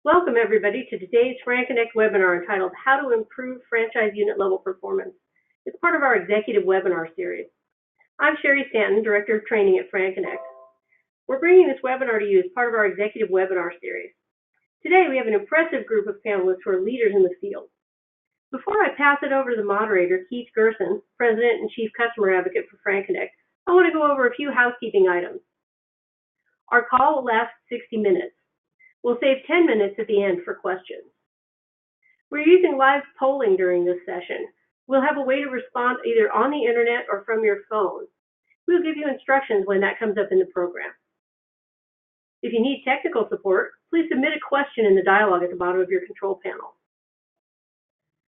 Welcome everybody to today's FranConnect webinar entitled How to Improve Franchise Unit Level Performance. It's part of our executive webinar series. I'm Sherry Stanton, Director of Training at FranConnect. We're bringing this webinar to you as part of our executive webinar series. Today we have an impressive group of panelists who are leaders in the field. Before I pass it over to the moderator, Keith Gerson, President and Chief Customer Advocate for FranConnect, I want to go over a few housekeeping items. Our call will last 60 minutes. We'll save 10 minutes at the end for questions. We're using live polling during this session. We'll have a way to respond either on the internet or from your phone. We'll give you instructions when that comes up in the program. If you need technical support, please submit a question in the dialog at the bottom of your control panel.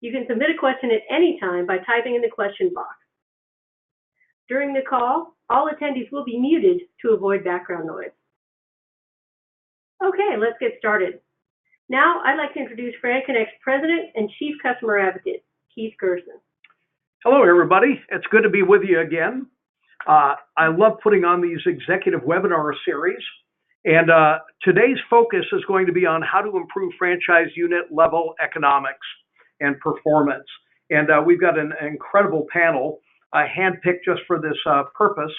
You can submit a question at any time by typing in the question box. During the call, all attendees will be muted to avoid background noise. Okay, let's get started. Now, I'd like to introduce FranConnect's President and Chief Customer Advocate, Keith Gerson. Hello, everybody. It's good to be with you again. I love putting on these executive webinar series, and today's focus is going to be on how to improve franchise unit level economics and performance. And we've got an incredible panel handpicked just for this purpose.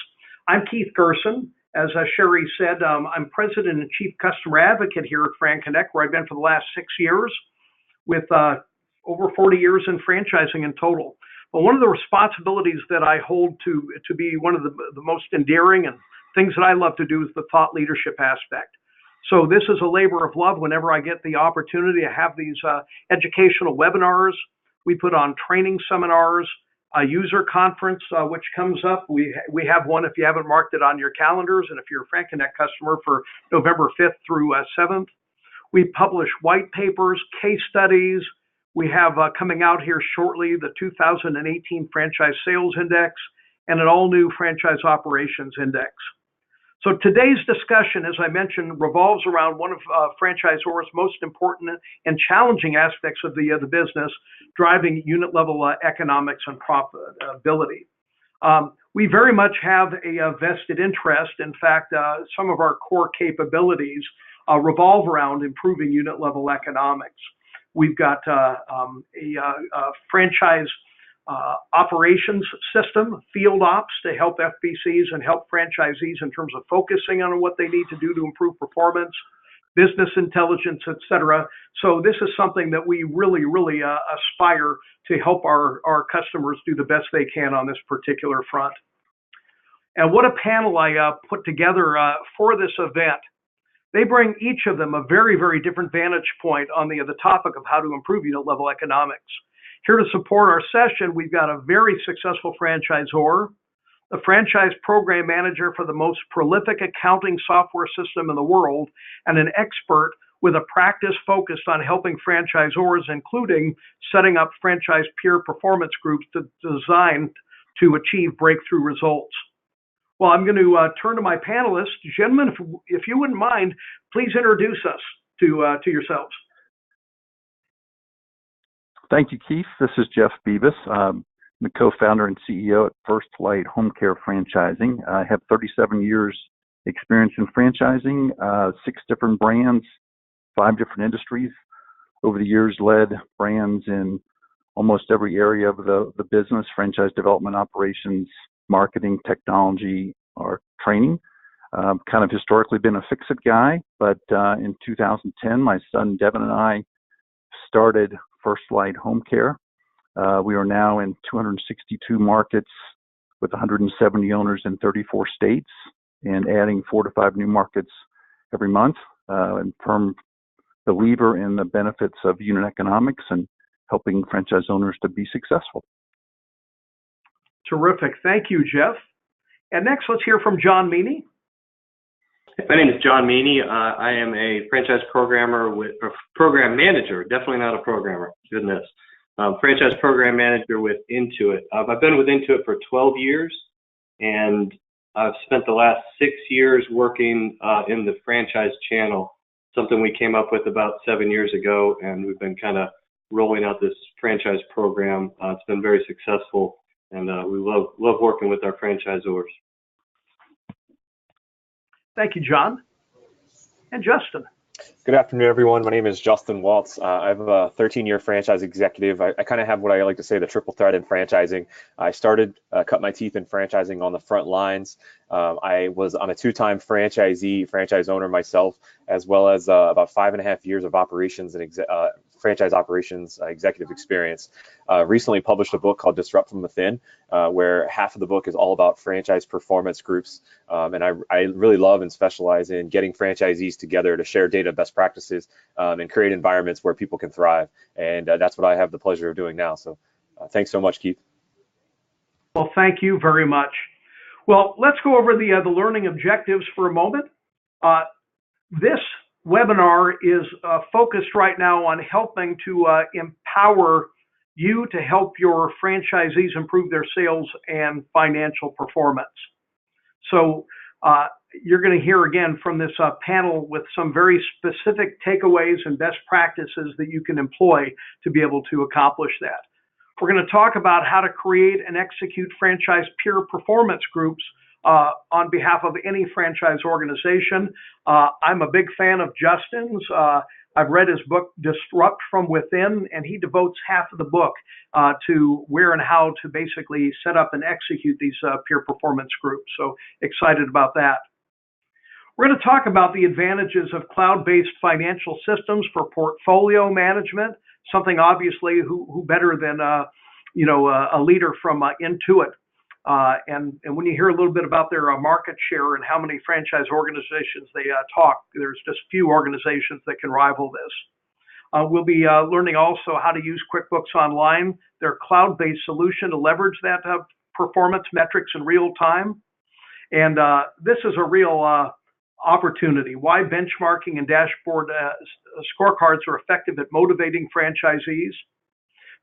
I'm Keith Gerson. As Sherry said, I'm President and Chief Customer Advocate here at FranConnect, where I've been for the last 6 years, with over 40 years in franchising in total. But one of the responsibilities that I hold to be one of the most endearing and things that I love to do is the thought leadership aspect. So this is a labor of love whenever I get the opportunity to have these educational webinars. We put on training seminars, a user conference, which comes up. We have one if you haven't marked it on your calendars, and if you're a FranConnect customer, for November 5th through 7th. We publish white papers, case studies. We have coming out here shortly the 2018 Franchise Sales Index and an all-new Franchise Operations Index. So today's discussion, as I mentioned, revolves around one of franchisors' most important and challenging aspects of the business, driving unit level economics and profitability. We very much have a vested interest. In fact, some of our core capabilities revolve around improving unit level economics. We've got a franchise operations system, field ops, to help FBCs and help franchisees in terms of focusing on what they need to do to improve performance, business intelligence, etc. So this is something that we really aspire to help our customers do the best they can on this particular front. And what a panel I put together for this event. They bring each of them a very different vantage point on the topic of how to improve unit level economics. Here to support our session, we've got a very successful franchisor, a franchise program manager for the most prolific accounting software system in the world, and an expert with a practice focused on helping franchisors, including setting up franchise peer performance groups designed to achieve breakthrough results. Well, I'm going to turn to my panelists. Gentlemen, if you wouldn't mind, please introduce us to yourselves. Thank you, Keith. This is Jeff Bebas. I'm the co-founder and CEO at FirstLight HomeCare Franchising. I have 37 years experience in franchising, 6 different brands, 5 different industries. Over the years, led brands in almost every area of the business: franchise development, operations, marketing, technology, or training. Kind of historically been a fix-it guy, but in 2010, my son Devin and I started FirstLight HomeCare. We are now in 262 markets with 170 owners in 34 states, and adding 4 to 5 new markets every month. And firm believer in the benefits of unit economics and helping franchise owners to be successful. Terrific. Thank you, Jeff. And next, let's hear from John Meany. My name is John Meany. I am a franchise program manager, definitely not a programmer, goodness. Franchise program manager with Intuit. I've been with Intuit for 12 years, and I've spent the last 6 years working in the franchise channel, something we came up with about 7 years ago, and we've been kind of rolling out this franchise program. It's been very successful, and we love working with our franchisors. Thank you, John. And Justin. Good afternoon, everyone. My name is Justin Waltz. I'm a 13-year franchise executive. I kind of have what I like to say the triple threat in franchising. I started, cut my teeth in franchising on the front lines. I was on a 2-time franchise owner myself, as well as about 5.5 years of operations and franchise operations executive experience. Recently published a book called Disrupt from Within, where half of the book is all about franchise performance groups. And I really love and specialize in getting franchisees together to share data, best practices, and create environments where people can thrive. And that's what I have the pleasure of doing now. So thanks so much, Keith. Well, thank you very much. Well, let's go over the learning objectives for a moment. This webinar is focused right now on helping to empower you to help your franchisees improve their sales and financial performance. So you're going to hear again from this panel with some very specific takeaways and best practices that you can employ to be able to accomplish that. We're going to talk about how to create and execute franchise peer performance groups on behalf of any franchise organization. I'm a big fan of Justin's. I've read his book, Disrupt from Within, and he devotes half of the book to where and how to basically set up and execute these peer performance groups. So excited about that. We're going to talk about the advantages of cloud-based financial systems for portfolio management, something obviously who better than a leader from Intuit. And when you hear a little bit about their market share and how many franchise organizations they talk, there's just few organizations that can rival this. We'll be learning also how to use QuickBooks Online, their cloud-based solution to leverage that performance metrics in real time. And this is a real opportunity. Why benchmarking and dashboard scorecards are effective at motivating franchisees.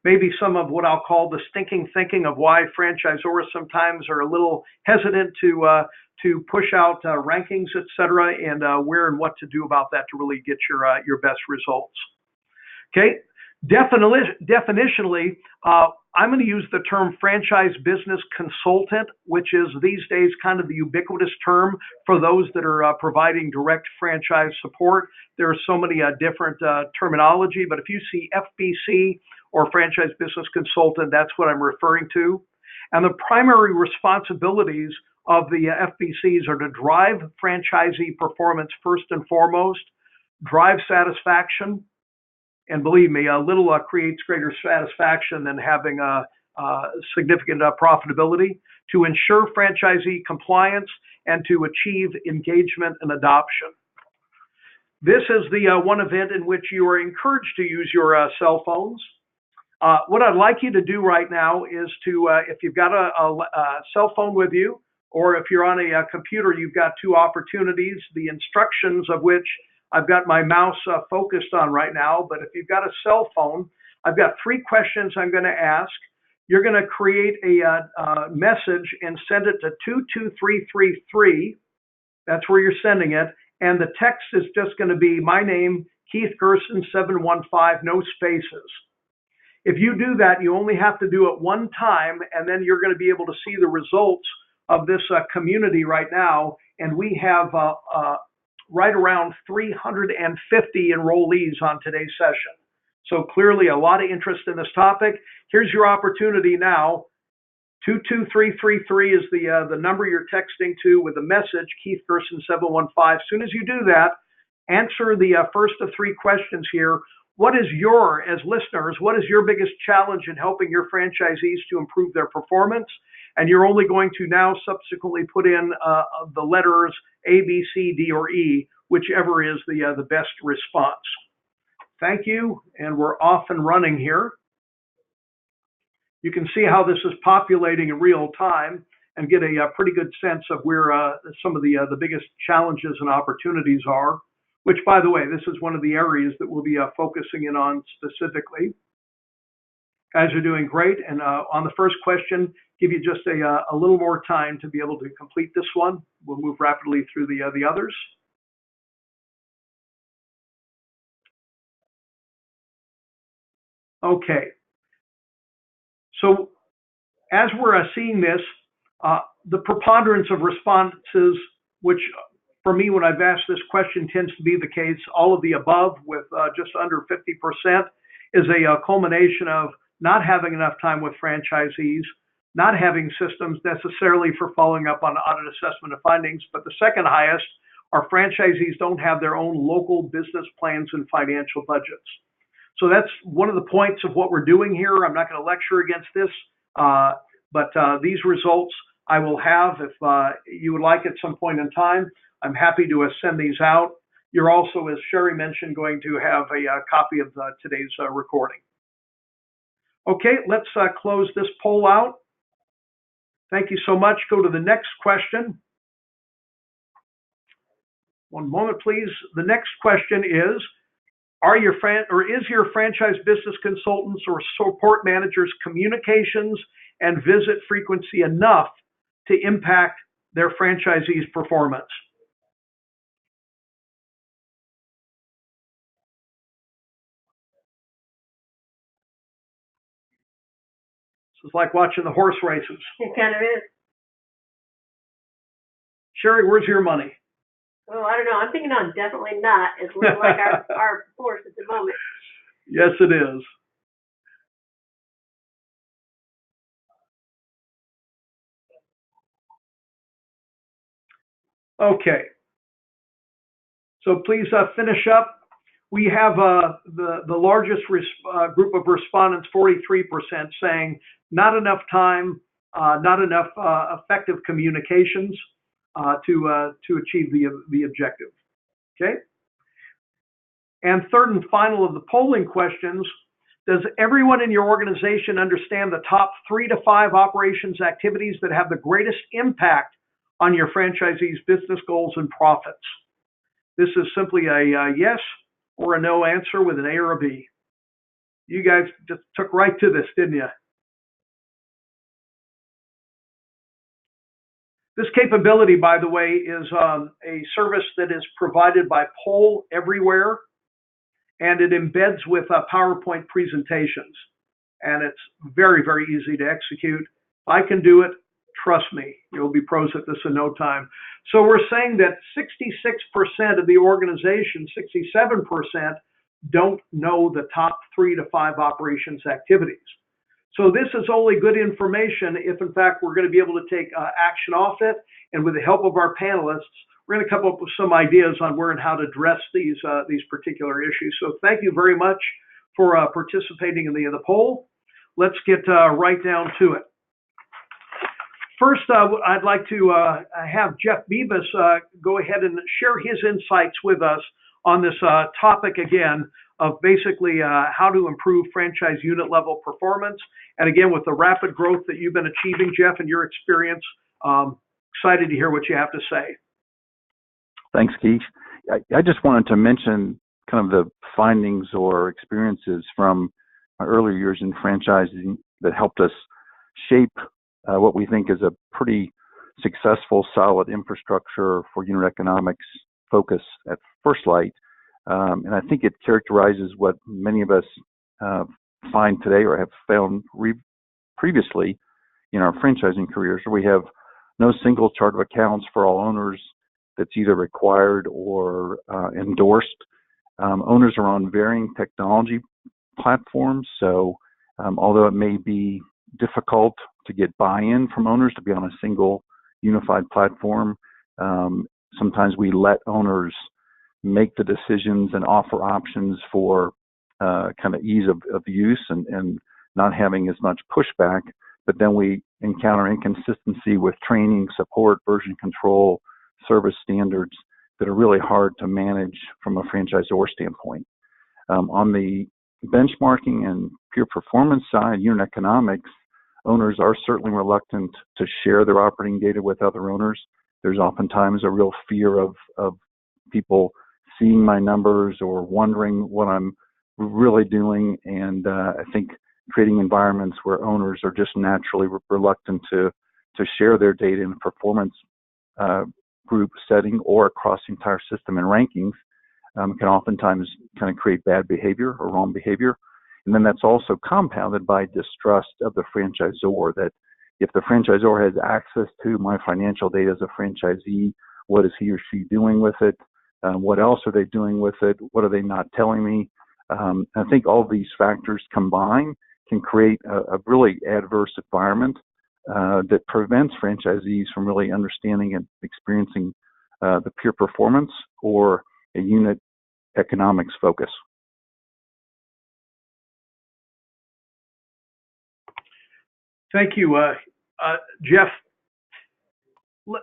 Maybe some of what I'll call the stinking thinking of why franchisors sometimes are a little hesitant to push out rankings, et cetera, and where and what to do about that to really get your best results. Okay, definitionally, I'm going to use the term franchise business consultant, which is these days kind of the ubiquitous term for those that are providing direct franchise support. There are so many different terminology, but if you see FBC or franchise business consultant, that's what I'm referring to. And the primary responsibilities of the FBCs are to drive franchisee performance first and foremost, drive satisfaction, and believe me, a little creates greater satisfaction than having a significant profitability, to ensure franchisee compliance and to achieve engagement and adoption. This is the one event in which you are encouraged to use your cell phones. What I'd like you to do right now is to, if you've got a cell phone with you, or if you're on a computer, you've got two opportunities, the instructions of which I've got my mouse focused on right now. But if you've got a cell phone, I've got 3 questions I'm going to ask. You're going to create a message and send it to 22333. That's where you're sending it. And the text is just going to be my name, Keith Gerson, 715, no spaces. If you do that, you only have to do it one time, and then you're going to be able to see the results of this community right now. And we have right around 350 enrollees on today's session. So clearly a lot of interest in this topic. Here's your opportunity now. 22333 is the number you're texting to with the message, Keith Gerson 715. As soon as you do that, answer the first of 3 questions here. What is as listeners, what is your biggest challenge in helping your franchisees to improve their performance? And you're only going to now subsequently put in the letters A, B, C, D, or E, whichever is the best response. Thank you, and we're off and running here. You can see how this is populating in real time and get a pretty good sense of where some of the biggest challenges and opportunities are, which, by the way, this is one of the areas that we'll be focusing in on specifically. Guys are doing great, and on the first question, give you just a little more time to be able to complete this one. We'll move rapidly through the others. Okay. So as we're seeing this, the preponderance of responses, which for me, when I've asked this question, tends to be the case. All of the above, with just under 50%, is a culmination of not having enough time with franchisees, not having systems necessarily for following up on audit assessment of findings. But the second highest are franchisees don't have their own local business plans and financial budgets. So that's one of the points of what we're doing here. I'm not going to lecture against this, but these results I will have. If you would like at some point in time, I'm happy to send these out. You're also, as Sherry mentioned, going to have a copy of today's recording. Okay, let's close this poll out. Thank you so much. Go to the next question. One moment, please. The next question is, is your franchise business consultants or support managers' communications and visit frequency enough to impact their franchisees' performance? This is like watching the horse races. It kind of is. Sherry, where's your money? Oh, I don't know. I'm thinking on definitely not. It's looking like our force at the moment. Yes, it is. Okay. So please finish up. We have the largest group of respondents, 43%, saying not enough time, not enough effective communications to achieve the objective. Okay. And third and final of the polling questions, does everyone in your organization understand the top 3 to 5 operations activities that have the greatest impact on your franchisees' business goals and profits? This is simply a yes or a no answer with an A or a B. You guys just took right to this, didn't you? This capability, by the way, is a service that is provided by Poll Everywhere, and it embeds with PowerPoint presentations. And it's very, very easy to execute. I can do it. Trust me, you'll be pros at this in no time. So we're saying that 66% of the organization, 67%, don't know the top 3 to 5 operations activities. So this is only good information if, in fact, we're going to be able to take action off it. And with the help of our panelists, we're going to come up with some ideas on where and how to address these particular issues. So thank you very much for participating in the poll. Let's get right down to it. First, I'd like to have Jeff Bebas go ahead and share his insights with us on this topic again of basically how to improve franchise unit level performance. And again, with the rapid growth that you've been achieving, Jeff, in your experience, excited to hear what you have to say. Thanks, Keith. I just wanted to mention kind of the findings or experiences from my earlier years in franchising that helped us shape what we think is a pretty successful, solid infrastructure for unit economics focus at FirstLight. And I think it characterizes what many of us find today or have found previously in our franchising careers, where we have no single chart of accounts for all owners that's either required or endorsed. Owners are on varying technology platforms, so although it may be difficult to get buy-in from owners to be on a single unified platform, sometimes we let owners make the decisions and offer options for kind of ease of use and not having as much pushback, but then we encounter inconsistency with training, support, version control, service standards that are really hard to manage from a franchisor standpoint. On the benchmarking and pure performance side, unit economics, owners are certainly reluctant to share their operating data with other owners. There's oftentimes a real fear of people seeing my numbers or wondering what I'm really doing. And I think creating environments where owners are just naturally reluctant to share their data in a performance group setting or across the entire system and rankings can oftentimes kind of create bad behavior or wrong behavior. And then that's also compounded by distrust of the franchisor, that if the franchisor has access to my financial data as a franchisee, What is he or she doing with it? What else are they doing with it? What are they not telling me? I think all of these factors combined can create a really adverse environment that prevents franchisees from really understanding and experiencing the peer performance or a unit economics focus. Thank you, Jeff.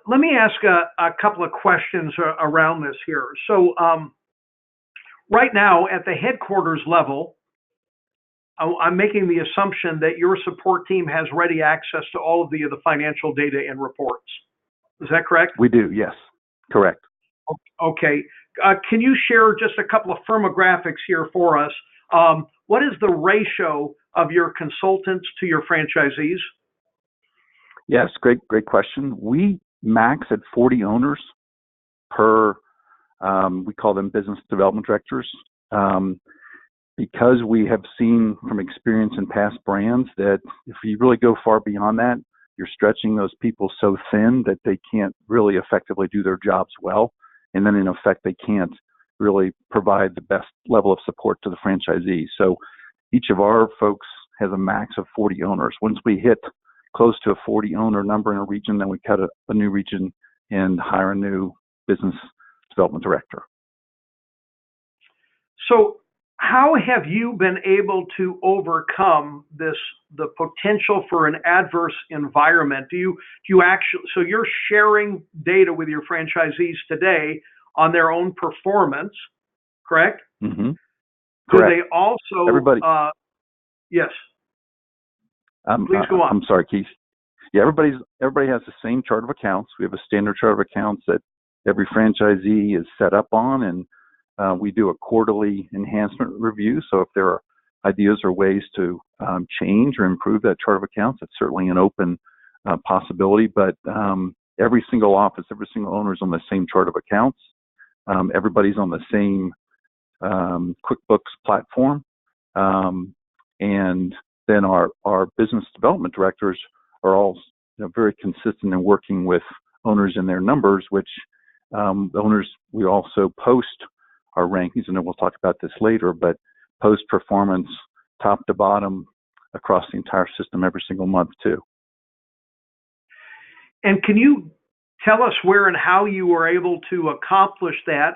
Let me ask a couple of questions around this here. So right now at the headquarters level, I'm making the assumption that your support team has ready access to all of the financial data and reports. Is that correct? We do, yes, correct. Okay. Can you share just a couple of firmographics here for us? What is the ratio of your consultants to your franchisees? Yes, great question. We max at 40 owners per, we call them business development directors, because we have seen from experience in past brands that if you really go far beyond that, you're stretching those people so thin that they can't really effectively do their jobs well. And then in effect, they can't really provide the best level of support to the franchisee. So each of our folks has a max of 40 owners. Once we hit close to a 40 owner number in a region, then we cut a new region and hire a new business development director. So how have you been able to overcome the potential for an adverse environment? Do you actually, so you're sharing data with your franchisees today on their own performance, correct? Mm-hmm. Do Correct. they also, everybody, yes. Please go on. I'm sorry, Keith. Yeah, everybody has the same chart of accounts. We have a standard chart of accounts that every franchisee is set up on, and we do a quarterly enhancement review. So if there are ideas or ways to change or improve that chart of accounts, it's certainly an open possibility. But every single office, every single owner is on the same chart of accounts. Everybody's on the same QuickBooks platform, and then our business development directors are all very consistent in working with owners in their numbers, which owners, we also post our rankings, and then we'll talk about this later, but post performance top to bottom across the entire system every single month too. And can you tell us where and how you were able to accomplish that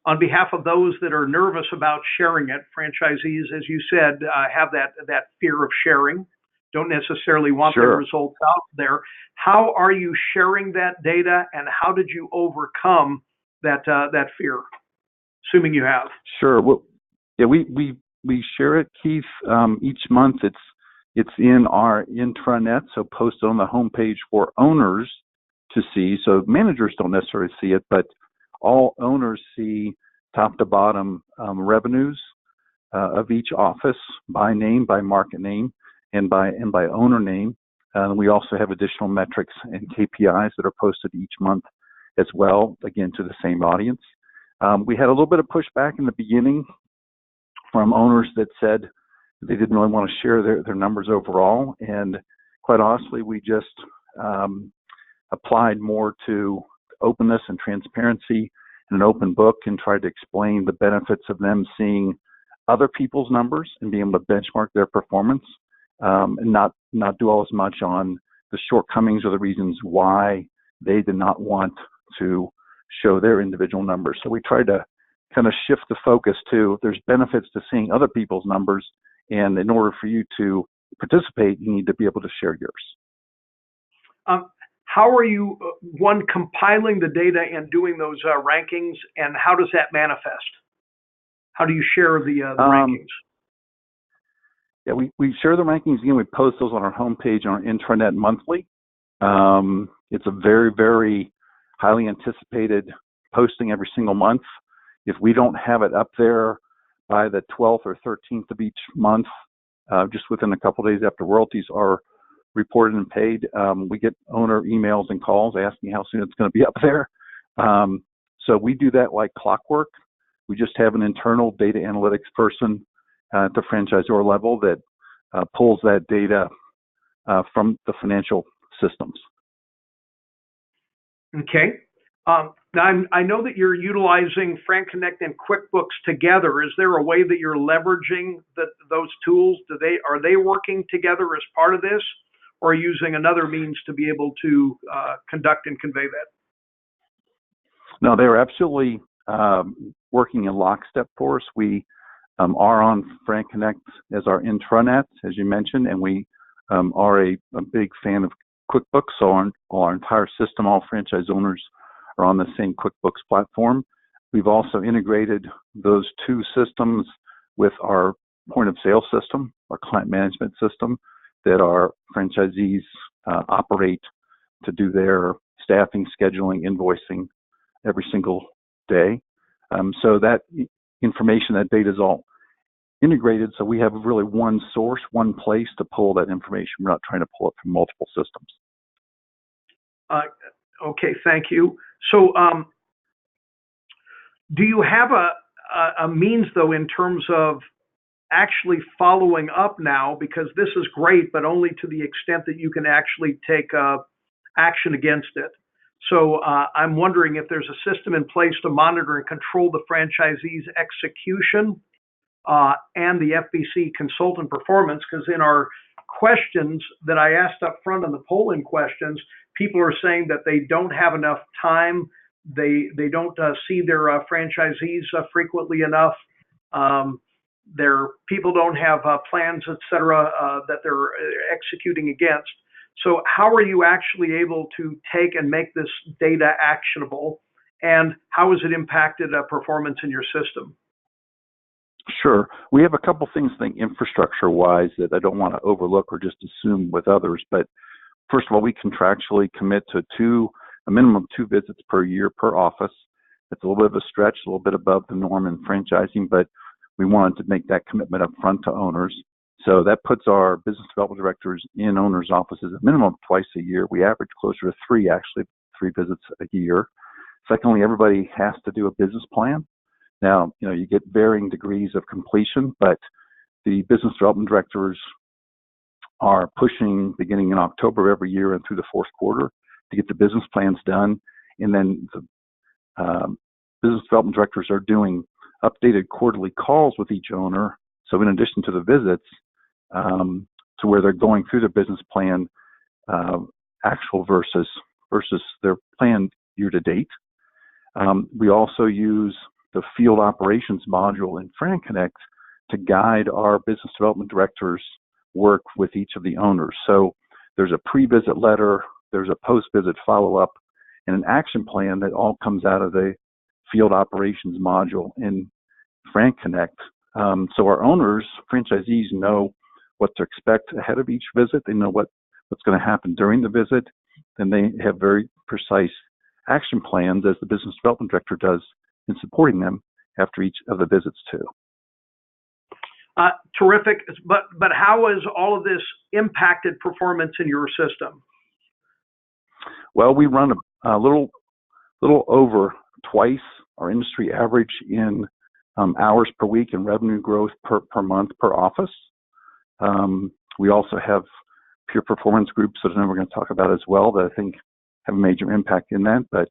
on behalf of those that are nervous about sharing it? Franchisees, as you said, have that fear of sharing, don't necessarily want Sure. their results out there. How are you sharing that data, and how did you overcome that fear, assuming you have? Sure. Well, yeah, we share it, Keith. Each month it's in our intranet, so posted on the homepage for owners to see. So managers don't necessarily see it, but all owners see top to bottom revenues of each office by name, by market name, and by owner name. We also have additional metrics and KPIs that are posted each month as well, again, to the same audience. We had a little bit of pushback in the beginning from owners that said they didn't really want to share their numbers overall. And quite honestly, we just applied more to openness and transparency and an open book, and tried to explain the benefits of them seeing other people's numbers and being able to benchmark their performance, and not dwell as much on the shortcomings or the reasons why they did not want to show their individual numbers. So we tried to kind of shift the focus to there's benefits to seeing other people's numbers, and in order for you to participate, you need to be able to share yours. How are you, one, compiling the data and doing those rankings, and how does that manifest? How do you share the rankings? Yeah, we share the rankings. Again, we post those on our homepage on our intranet monthly. It's a very, very highly anticipated posting every single month. If we don't have it up there by the 12th or 13th of each month, just within a couple of days after royalties are reported and paid, we get owner emails and calls asking how soon it's going to be up there. So we do that like clockwork. We just have an internal data analytics person at the franchisor level that pulls that data from the financial systems. Okay. Now, I know that you're utilizing FranConnect and QuickBooks together. Is there a way that you're leveraging those tools? Are they working together as part of this, or using another means to be able to conduct and convey that? No, they're absolutely working in lockstep for us. We are on FranConnect as our intranet, as you mentioned, and we are a big fan of QuickBooks. So our entire system, all franchise owners are on the same QuickBooks platform. We've also integrated those two systems with our point of sale system, our client management system that our franchisees operate to do their staffing, scheduling, invoicing every single day. So that information, that data is all integrated. So we have really one source, one place to pull that information. We're not trying to pull it from multiple systems. Okay, thank you. So do you have a means, though, in terms of actually following up now? Because this is great, but only to the extent that you can actually take action against it. So I'm wondering if there's a system in place to monitor and control the franchisee's execution and the FBC consultant performance, because in our questions that I asked up front on the polling questions, people are saying that they don't have enough time. They don't see their franchisees frequently enough. Their people don't have plans, et cetera, that they're executing against. So how are you actually able to take and make this data actionable, and how has it impacted performance in your system? Sure. We have a couple things I think infrastructure-wise that I don't want to overlook or just assume with others. But first of all, we contractually commit to a minimum of 2 visits per year per office. It's a little bit of a stretch, a little bit above the norm in franchising, but we wanted to make that commitment up front to owners. So that puts our business development directors in owners' offices a minimum of twice a year. We average closer to 3 visits a year. Secondly, everybody has to do a business plan. Now, you get varying degrees of completion, but the business development directors are pushing beginning in October every year and through the fourth quarter to get the business plans done. And then the business development directors are doing updated quarterly calls with each owner. So in addition to the visits, to where they're going through the business plan, actual versus their planned year to date. We also use the field operations module in FranConnect to guide our business development directors' work with each of the owners. So there's a pre-visit letter, there's a post-visit follow-up, and an action plan that all comes out of the field operations module in FranConnect. So our owners, franchisees, know what to expect ahead of each visit. They know what's going to happen during the visit, and they have very precise action plans, as the business development director does, in supporting them after each of the visits too. Terrific. But how has all of this impacted performance in your system? Well, we run a little over twice our industry average in hours per week and revenue growth per month per office. We also have peer performance groups that I know we're going to talk about as well that I think have a major impact in that. But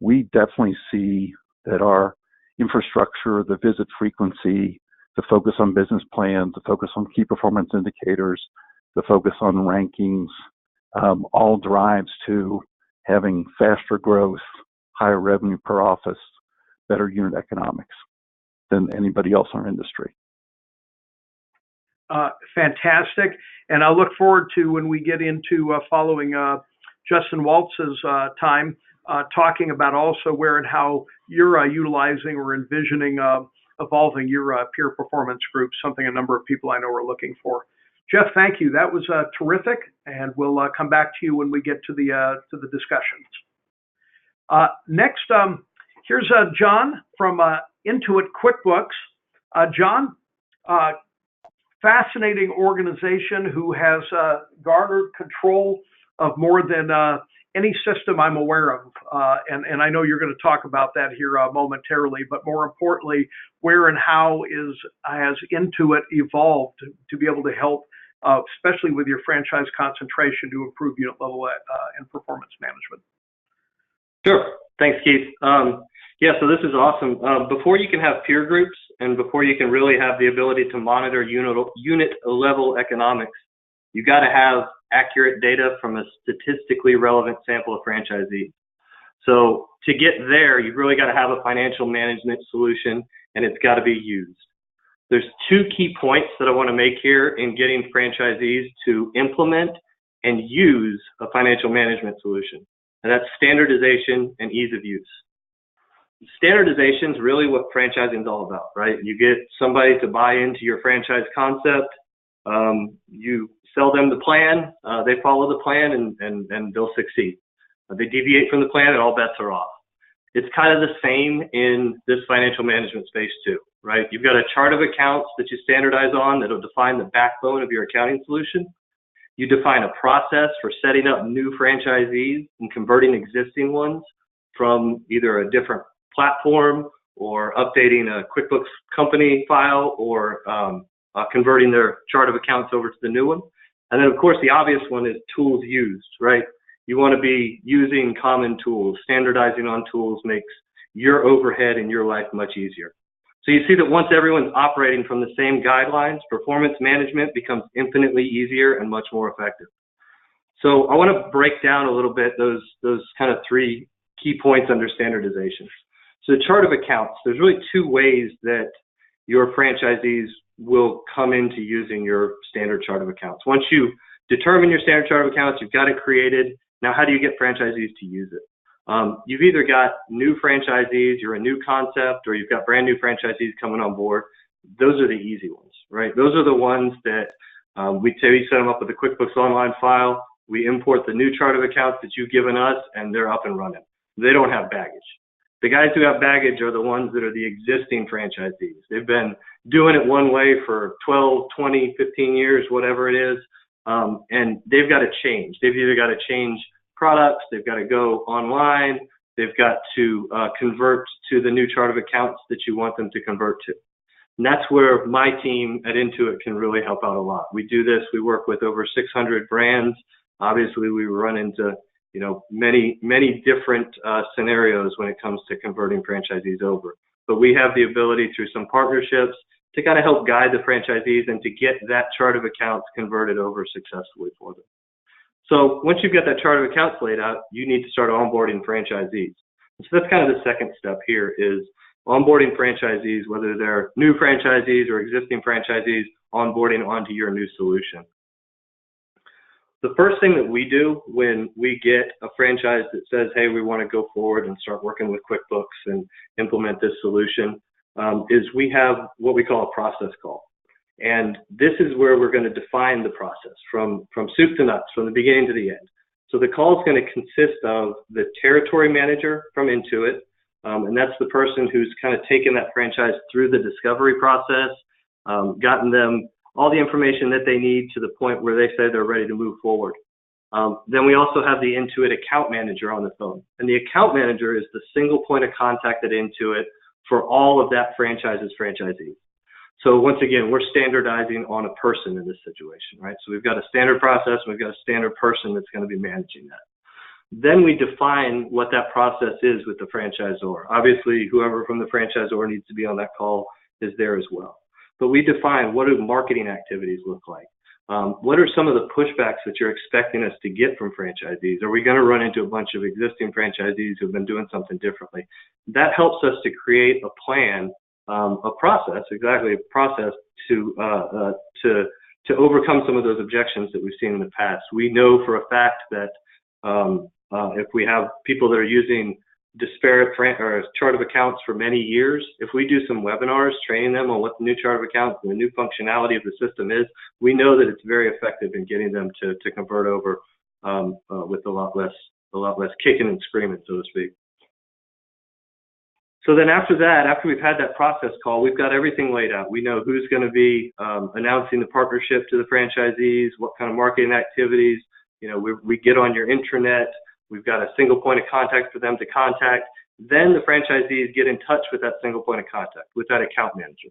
we definitely see that our infrastructure, the visit frequency, the focus on business plans, the focus on key performance indicators, the focus on rankings, all drives to having faster growth, higher revenue per office, better unit economics than anybody else in our industry. Fantastic. And I look forward to, when we get into following Justin Waltz's time, talking about also where and how you're utilizing or envisioning evolving your peer performance group, something a number of people I know are looking for. Jeff, thank you. That was terrific, and we'll come back to you when we get to the discussions. Next, here's John from Intuit QuickBooks. John, fascinating organization who has garnered control of more than any system I'm aware of. And I know you're going to talk about that here momentarily, but more importantly, where and how has Intuit evolved to be able to help, especially with your franchise concentration, to improve unit level and performance management? Sure. Thanks, Keith. Yeah, so this is awesome. Before you can have peer groups and before you can really have the ability to monitor unit level economics, you got to have accurate data from a statistically relevant sample of franchisees. So to get there, you've really got to have a financial management solution, and it's got to be used. There's two key points that I want to make here in getting franchisees to implement and use a financial management solution, and that's standardization and ease of use. Standardization is really what franchising is all about, right? You get somebody to buy into your franchise concept, you sell them the plan, they follow the plan, and they'll succeed. They deviate from the plan, and all bets are off. It's kind of the same in this financial management space too, right? You've got a chart of accounts that you standardize on that'll define the backbone of your accounting solution. You define a process for setting up new franchisees and converting existing ones from either a different platform or updating a QuickBooks company file or converting their chart of accounts over to the new one. And then, of course, the obvious one is tools used, right? You want to be using common tools. Standardizing on tools makes your overhead and your life much easier. So you see that once everyone's operating from the same guidelines, performance management becomes infinitely easier and much more effective. So I want to break down a little bit those kind of three key points under standardization. So the chart of accounts, there's really two ways that your franchisees will come into using your standard chart of accounts. Once you determine your standard chart of accounts, you've got it created. Now, how do you get franchisees to use it? You've either got new franchisees, you're a new concept, or you've got brand new franchisees coming on board. Those are the easy ones, right? Those are the ones that we set them up with a QuickBooks Online file. We import the new chart of accounts that you've given us, and they're up and running. They don't have baggage. The guys who have baggage are the ones that are the existing franchisees. They've been doing it one way for 12, 20, 15 years, whatever it is, and they've got to change. They've either got to change products, they've got to go online, they've got to convert to the new chart of accounts that you want them to convert to. And that's where my team at Intuit can really help out a lot. We do this, we work with over 600 brands. Obviously, we run into many different scenarios when it comes to converting franchisees over. But we have the ability through some partnerships to kind of help guide the franchisees and to get that chart of accounts converted over successfully for them. So once you've got that chart of accounts laid out, you need to start onboarding franchisees. So that's kind of the second step here is onboarding franchisees, whether they're new franchisees or existing franchisees, onboarding onto your new solution. The first thing that we do when we get a franchise that says, hey, we want to go forward and start working with QuickBooks and implement this solution, is we have what we call a process call. And this is where we're going to define the process from soup to nuts, from the beginning to the end. So the call is going to consist of the territory manager from Intuit, and that's the person who's kind of taken that franchise through the discovery process, gotten them all the information that they need to the point where they say they're ready to move forward. Then we also have the Intuit account manager on the phone. And the account manager is the single point of contact at Intuit for all of that franchise's franchisees. So once again, we're standardizing on a person in this situation, right? So we've got a standard process, we've got a standard person that's going to be managing that. Then we define what that process is with the franchisor. Obviously, whoever from the franchisor needs to be on that call is there as well. But we define what do marketing activities look like? What are some of the pushbacks that you're expecting us to get from franchisees? Are we going to run into a bunch of existing franchisees who've been doing something differently? That helps us to create a plan, a process to overcome some of those objections that we've seen in the past. We know for a fact that if we have people that are using disparate chart of accounts for many years, if we do some webinars training them on what the new chart of accounts and the new functionality of the system is, we know that it's very effective in getting them to convert over with a lot less kicking and screaming, so to speak. So then after that, after we've had that process call, we've got everything laid out. We know who's going to be announcing the partnership to the franchisees, what kind of marketing activities. We get on your intranet. We've got a single point of contact for them to contact. Then the franchisees get in touch with that single point of contact, with that account manager.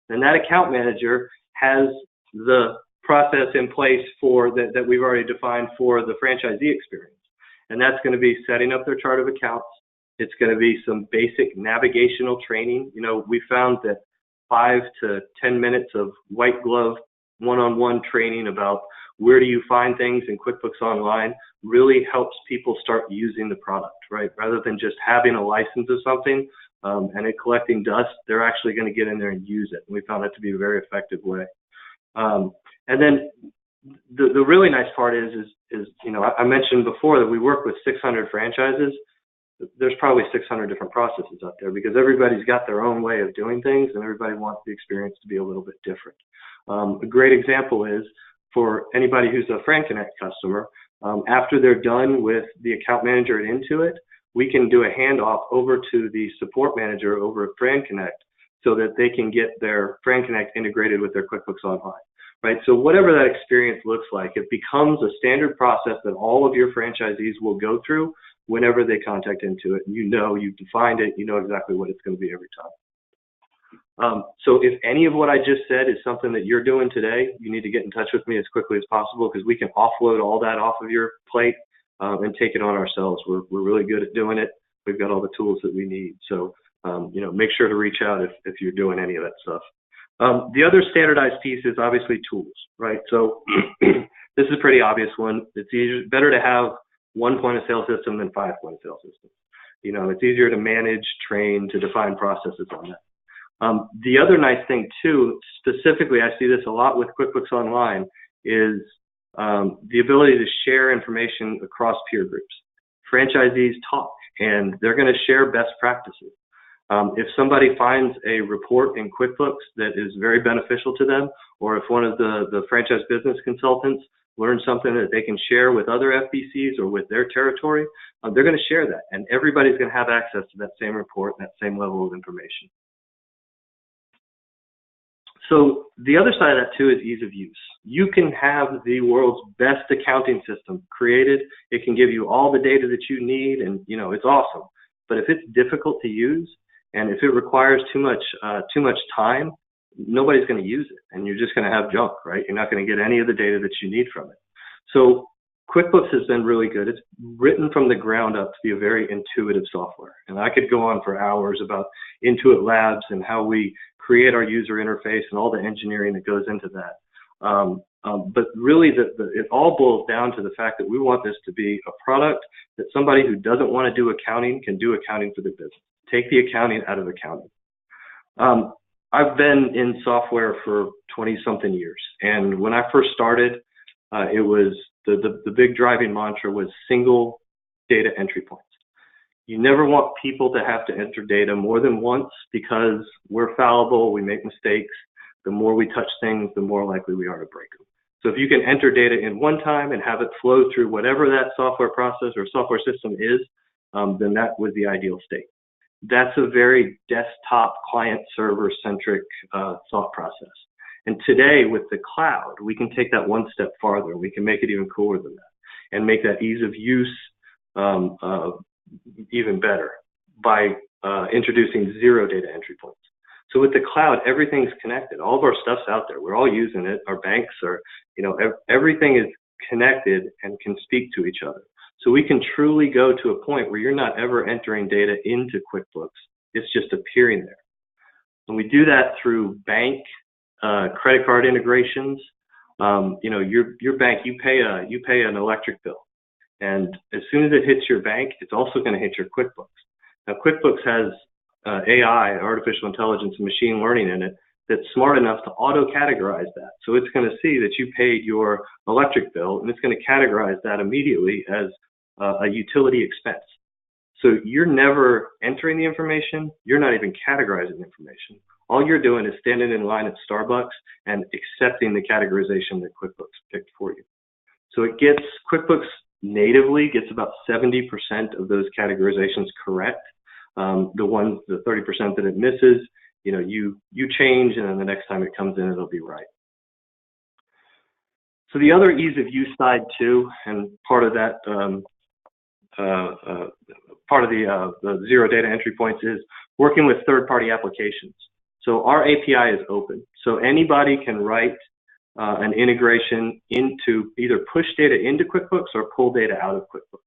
And that account manager has the process in place that we've already defined for the franchisee experience. And that's going to be setting up their chart of accounts. It's going to be some basic navigational training. You know, we found that 5 to 10 minutes of white glove one-on-one training about where do you find things in QuickBooks Online really helps people start using the product, right? Rather than just having a license of something and it collecting dust, they're actually going to get in there and use it. And we found that to be a very effective way. And then the really nice part is you know, I mentioned before that we work with 600 franchises. There's probably 600 different processes out there because everybody's got their own way of doing things and everybody wants the experience to be a little bit different. A great example is for anybody who's a FranConnect customer, after they're done with the account manager at Intuit, we can do a handoff over to the support manager over at FranConnect so that they can get their FranConnect integrated with their QuickBooks Online, right? So whatever that experience looks like, it becomes a standard process that all of your franchisees will go through whenever they contact Intuit. You know, you've defined it, you know exactly what it's going to be every time. So if any of what I just said is something that you're doing today, you need to get in touch with me as quickly as possible because we can offload all that off of your plate and take it on ourselves. We're really good at doing it. We've got all the tools that we need. So, you know, make sure to reach out if you're doing any of that stuff. The other standardized piece is obviously tools, right? So this is a pretty obvious one. It's better to have one point of sale system than 5 point of sale systems. You know, it's easier to manage, train, to define processes on that. The other nice thing too, specifically, I see this a lot with QuickBooks Online, is the ability to share information across peer groups. Franchisees talk, and they're going to share best practices. If somebody finds a report in QuickBooks that is very beneficial to them, or if one of the franchise business consultants learns something that they can share with other FBCs or with their territory, they're going to share that, and everybody's going to have access to that same report and that same level of information. So the other side of that too is ease of use. You can have the world's best accounting system created. It can give you all the data that you need, and you know it's awesome. But if it's difficult to use and if it requires too much time, nobody's going to use it, and you're just going to have junk, right? You're not going to get any of the data that you need from it. So QuickBooks has been really good. It's written from the ground up to be a very intuitive software, and I could go on for hours about Intuit Labs and how we create our user interface and all the engineering that goes into that. But really, it all boils down to the fact that we want this to be a product that somebody who doesn't want to do accounting can do accounting for their business. Take the accounting out of accounting. I've been in software for 20-something years, and when I first started, it was the big driving mantra was single data entry points. You never want people to have to enter data more than once because we're fallible, we make mistakes. The more we touch things, the more likely we are to break them. So if you can enter data in one time and have it flow through whatever that software process or software system is, then that was the ideal state. That's a very desktop client-server centric thought process. And today with the cloud, we can take that one step farther. We can make it even cooler than that and make that ease of use even better by introducing 0 data entry points. So with the cloud, everything's connected. All of our stuff's out there. We're all using it. Our banks are, you know, everything is connected and can speak to each other. So we can truly go to a point where you're not ever entering data into QuickBooks. It's just appearing there. And we do that through bank, credit card integrations. You know, your bank, you pay an electric bill. And as soon as it hits your bank, it's also going to hit your QuickBooks. Now, QuickBooks has AI, artificial intelligence, and machine learning in it that's smart enough to auto-categorize that. So it's going to see that you paid your electric bill, and it's going to categorize that immediately as a utility expense. So you're never entering the information. You're not even categorizing the information. All you're doing is standing in line at Starbucks and accepting the categorization that QuickBooks picked for you. So it gets, QuickBooks natively gets about 70% of those categorizations correct. The 30% that it misses, you know, you change, and then the next time it comes in, it'll be right. So the other ease of use side too, and part of that, part of the 0 data entry points is working with third-party applications. So our API is open, so anybody can write an integration into either push data into QuickBooks or pull data out of QuickBooks.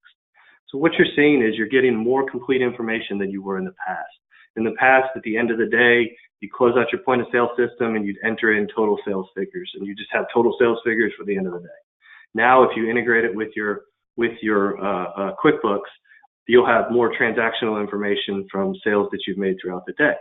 So what you're seeing is you're getting more complete information than you were in the past. In the past, at the end of the day, you close out your point of sale system and you'd enter in total sales figures, and you just have total sales figures for the end of the day. Now, if you integrate it with your QuickBooks, you'll have more transactional information from sales that you've made throughout the day.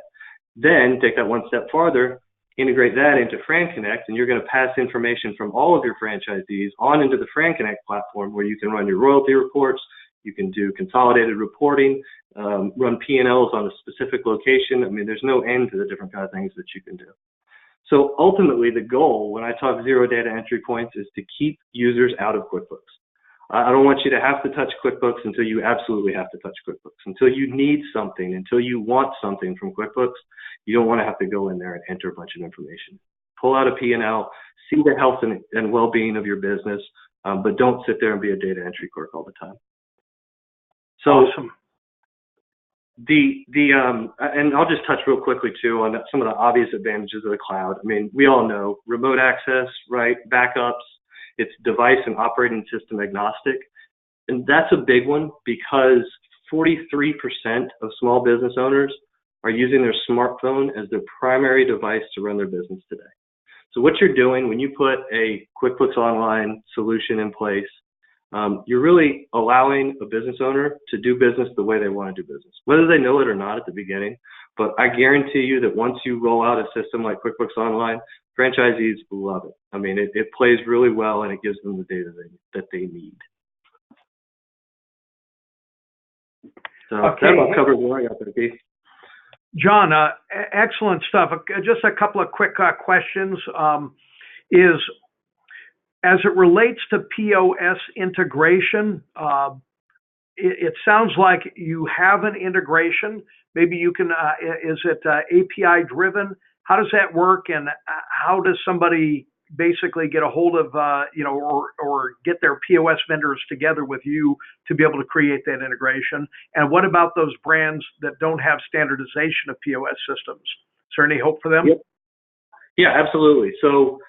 Then take that one step farther, integrate that into FranConnect, and you're going to pass information from all of your franchisees on into the FranConnect platform, where you can run your royalty reports, you can do consolidated reporting, run P&Ls on a specific location. I mean, there's no end to the different kind of things that you can do. So ultimately, the goal when I talk zero data entry points is to keep users out of QuickBooks. I don't want you to have to touch QuickBooks until you absolutely have to touch QuickBooks. Until you need something, until you want something from QuickBooks, you don't want to have to go in there and enter a bunch of information. Pull out a P&L, see the health and well-being of your business, but don't sit there and be a data entry clerk all the time. So awesome. And I'll just touch real quickly too on some of the obvious advantages of the cloud. I mean, we all know remote access, right? Backups. It's device and operating system agnostic. And that's a big one because 43% of small business owners are using their smartphone as their primary device to run their business today. So what you're doing when you put a QuickBooks Online solution in place, you're really allowing a business owner to do business the way they want to do business, whether they know it or not at the beginning. But I guarantee you that once you roll out a system like QuickBooks Online, franchisees love it. I mean, it plays really well, and it gives them the data that they need. So okay. That about covers what I got there, Keith. John, excellent stuff. Just a couple of quick questions. As it relates to POS integration, it sounds like you have an integration. Maybe you can, is it API driven? How does that work, and how does somebody basically get a hold of, or get their POS vendors together with you to be able to create that integration? And what about those brands that don't have standardization of POS systems? Is there any hope for them? Yep. Yeah, absolutely. So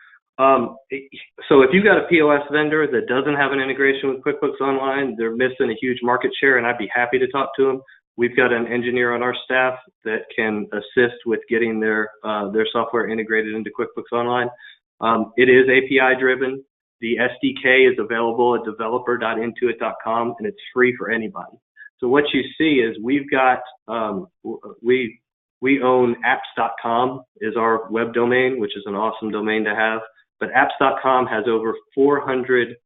if you've got a POS vendor that doesn't have an integration with QuickBooks Online, they're missing a huge market share, and I'd be happy to talk to them. We've got an engineer on our staff that can assist with getting their software integrated into QuickBooks Online. It is API driven. The SDK is available at developer.intuit.com, and it's free for anybody. So what you see is we've got we own apps.com is our web domain, which is an awesome domain to have. But apps.com has over 400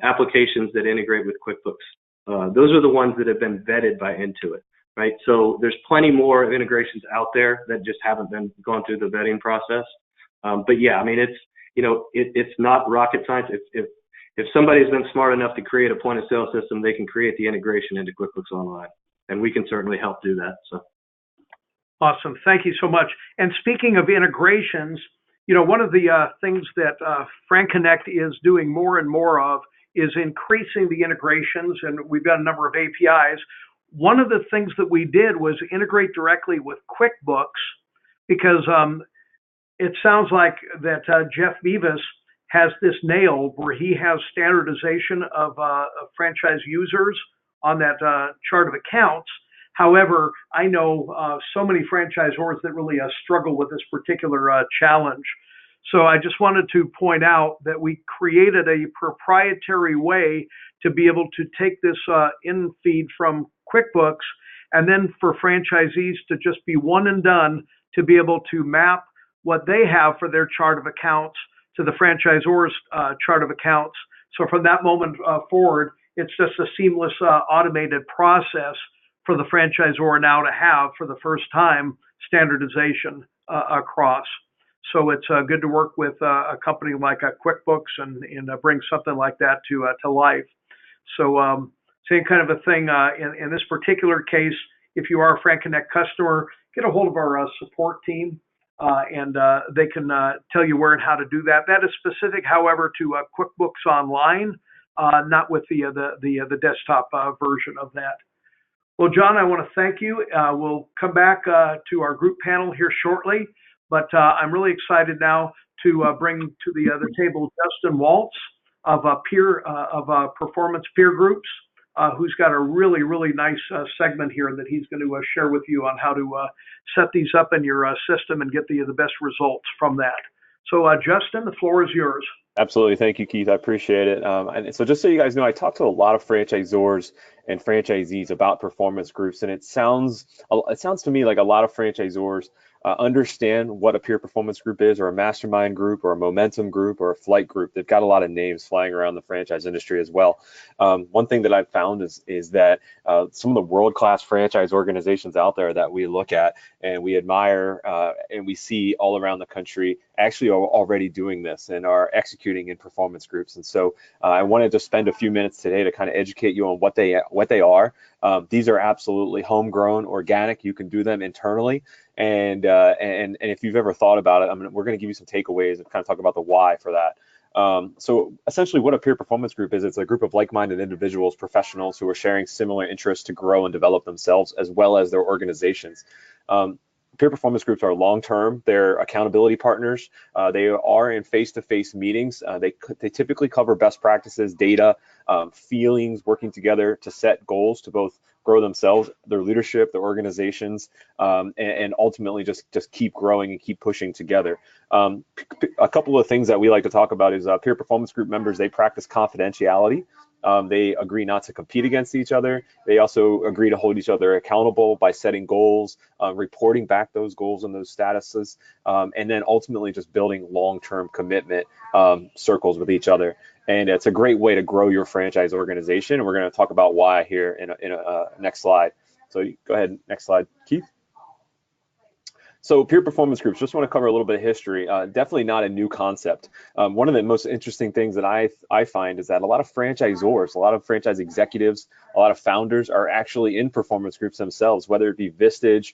applications that integrate with QuickBooks. Those are the ones that have been vetted by Intuit, right? So there's plenty more integrations out there that just haven't been gone through the vetting process. But yeah, I mean, it's not rocket science. If somebody's been smart enough to create a point of sale system, they can create the integration into QuickBooks Online, and we can certainly help do that. So awesome, thank you so much. And speaking of integrations, one of the things that FranConnect is doing more and more of is increasing the integrations, and we've got a number of APIs. One of the things that we did was integrate directly with QuickBooks, because it sounds like that Jeff Bebas has this nailed, where he has standardization of franchise users on that chart of accounts. However, I know so many franchisors that really struggle with this particular challenge. So I just wanted to point out that we created a proprietary way to be able to take this in feed from QuickBooks, and then for franchisees to just be one and done, to be able to map what they have for their chart of accounts to the franchisor's chart of accounts. So from that moment forward, it's just a seamless automated process for the franchisor now to have, for the first time, standardization across. So it's good to work with a company like QuickBooks and bring something like that to life. So same kind of a thing in this particular case. If you are a FranConnect customer, get a hold of our support team, and they can tell you where and how to do that. That is specific, however, to QuickBooks Online, not with the desktop version of that. Well, John, I want to thank you. We'll come back to our group panel here shortly, but I'm really excited now to bring to the table Justin Waltz of Performance Peer Groups. who's got a really, really nice segment here that he's going to share with you on how to set these up in your system and get the best results from that. So Justin, the floor is yours. Absolutely. Thank you, Keith. I appreciate it. And so just so you guys know, I talk to a lot of franchisors and franchisees about performance groups, and it sounds to me like a lot of franchisors understand what a peer performance group is, or a mastermind group, or a momentum group, or a flight group. They've got a lot of names flying around the franchise industry as well. One thing that I've found is that some of the world-class franchise organizations out there that we look at and we admire and we see all around the country actually are already doing this and are executing in performance groups. And so I wanted to spend a few minutes today to kind of educate you on what they are. These are absolutely homegrown, organic. You can do them internally. And if you've ever thought about it, we're going to give you some takeaways and kind of talk about the why for that. So essentially what a peer performance group is, it's a group of like-minded individuals, professionals who are sharing similar interests to grow and develop themselves as well as their organizations. Peer performance groups are long-term. They're accountability partners. They are in face-to-face meetings. They typically cover best practices, data, feelings, working together to set goals to both grow themselves, their leadership, their organizations, and ultimately just keep growing and keep pushing together. A couple of things that we like to talk about is peer performance group members, they practice confidentiality. They agree not to compete against each other. They also agree to hold each other accountable by setting goals, reporting back those goals and those statuses, and then ultimately just building long-term commitment circles with each other. And it's a great way to grow your franchise organization. And we're going to talk about why here in a next slide. So go ahead, next slide, Keith. So peer performance groups, just want to cover a little bit of history. Definitely not a new concept. One of the most interesting things that I find is that a lot of franchisors, a lot of franchise executives, a lot of founders are actually in performance groups themselves, whether it be Vistage,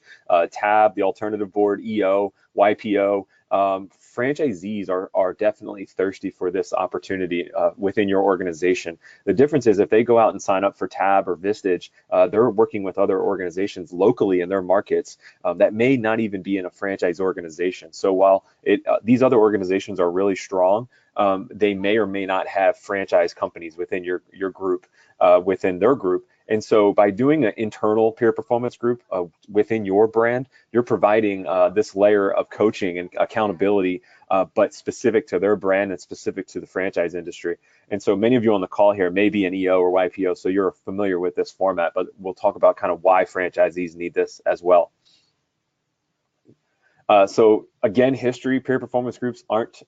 TAB, the Alternative Board, EO, YPO. Franchisees are definitely thirsty for this opportunity within your organization. The difference is if they go out and sign up for TAB or Vistage, they're working with other organizations locally in their markets that may not even be in a franchise organization. So while these other organizations are really strong, they may or may not have franchise companies within your group, within their group. And so by doing an internal peer performance group within your brand, you're providing this layer of coaching and accountability, but specific to their brand and specific to the franchise industry. And so many of you on the call here may be an EO or YPO, so you're familiar with this format, but we'll talk about kind of why franchisees need this as well. So again, history, peer performance groups aren't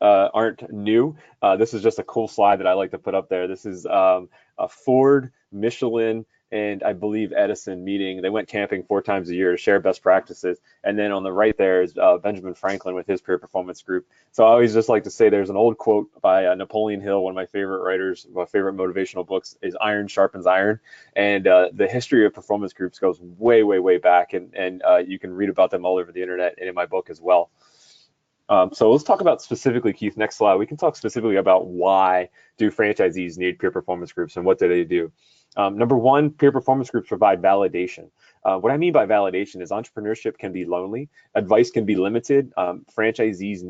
new. This is just a cool slide that I like to put up there. This is a Ford, Michelin, and I believe Edison meeting. They went camping 4 times a year to share best practices. And then on the right there is Benjamin Franklin with his peer performance group. So I always just like to say there's an old quote by Napoleon Hill, one of my favorite writers, my favorite motivational books is iron sharpens iron. And the history of performance groups goes way, way, way back. And you can read about them all over the internet and in my book as well. So let's talk about specifically, Keith, next slide. We can talk specifically about why do franchisees need peer performance groups and what do they do? Number one, peer performance groups provide validation. What I mean by validation is entrepreneurship can be lonely, advice can be limited. Franchisees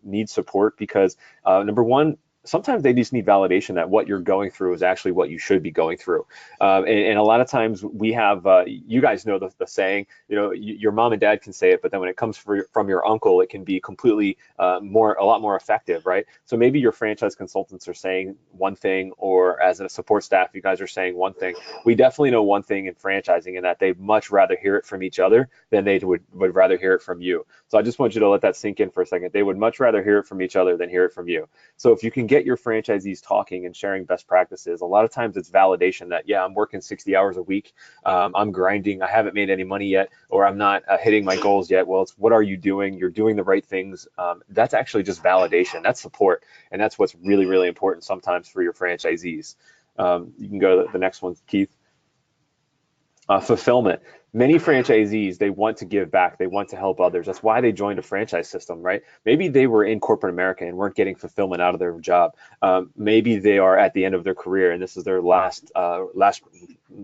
need support because number one, sometimes they just need validation that what you're going through is actually what you should be going through. And a lot of times we have, you guys know the saying, your mom and dad can say it, but then when it comes from your uncle, it can be completely a lot more effective, right? So maybe your franchise consultants are saying one thing, or as a support staff, you guys are saying one thing. We definitely know one thing in franchising, and that they'd much rather hear it from each other than they would rather hear it from you. So I just want you to let that sink in for a second. They would much rather hear it from each other than hear it from you. So if you can get your franchisees talking and sharing best practices, a lot of times it's validation that, yeah, I'm working 60 hours a week, I'm grinding, I haven't made any money yet, or I'm not hitting my goals yet. Well, it's what are you doing? You're doing the right things. That's actually just validation. That's support. And that's what's really, really important sometimes for your franchisees. You can go to the next one, Keith. Fulfillment. Many franchisees, they want to give back. They want to help others. That's why they joined a franchise system, right? Maybe they were in corporate America and weren't getting fulfillment out of their job. Maybe they are at the end of their career and this is their last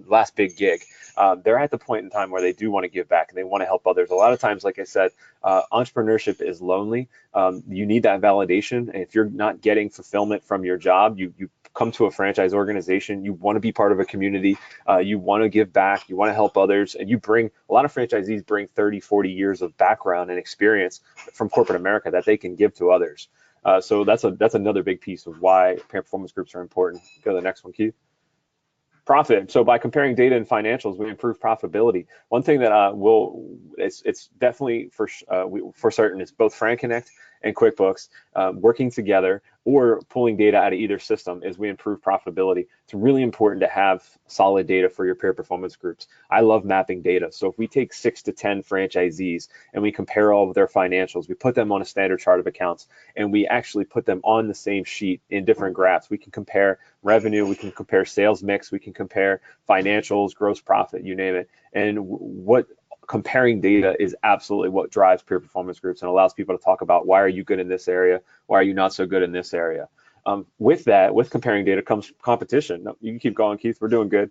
last big gig, they're at the point in time where they do want to give back and they want to help others. A lot of times, like I said, entrepreneurship is lonely. You need that validation. And if you're not getting fulfillment from your job, you come to a franchise organization, you want to be part of a community, you want to give back, you want to help others, and a lot of franchisees bring 30, 40 years of background and experience from corporate America that they can give to others. So that's another big piece of why peer performance groups are important. Go to the next one, Keith. Profit. So by comparing data and financials, we improve profitability. One thing that it's definitely for certain, it's both FranConnect and QuickBooks working together or pulling data out of either system as we improve profitability. It's really important to have solid data for your peer performance groups. I love mapping data. So if we take 6 to 10 franchisees and we compare all of their financials, we put them on a standard chart of accounts, and we actually put them on the same sheet in different graphs. We can compare revenue, we can compare sales mix, we can compare financials, gross profit, you name it. And comparing data is absolutely what drives peer performance groups and allows people to talk about, why are you good in this area? Why are you not so good in this area? With comparing data comes competition. No, you can keep going, Keith. We're doing good.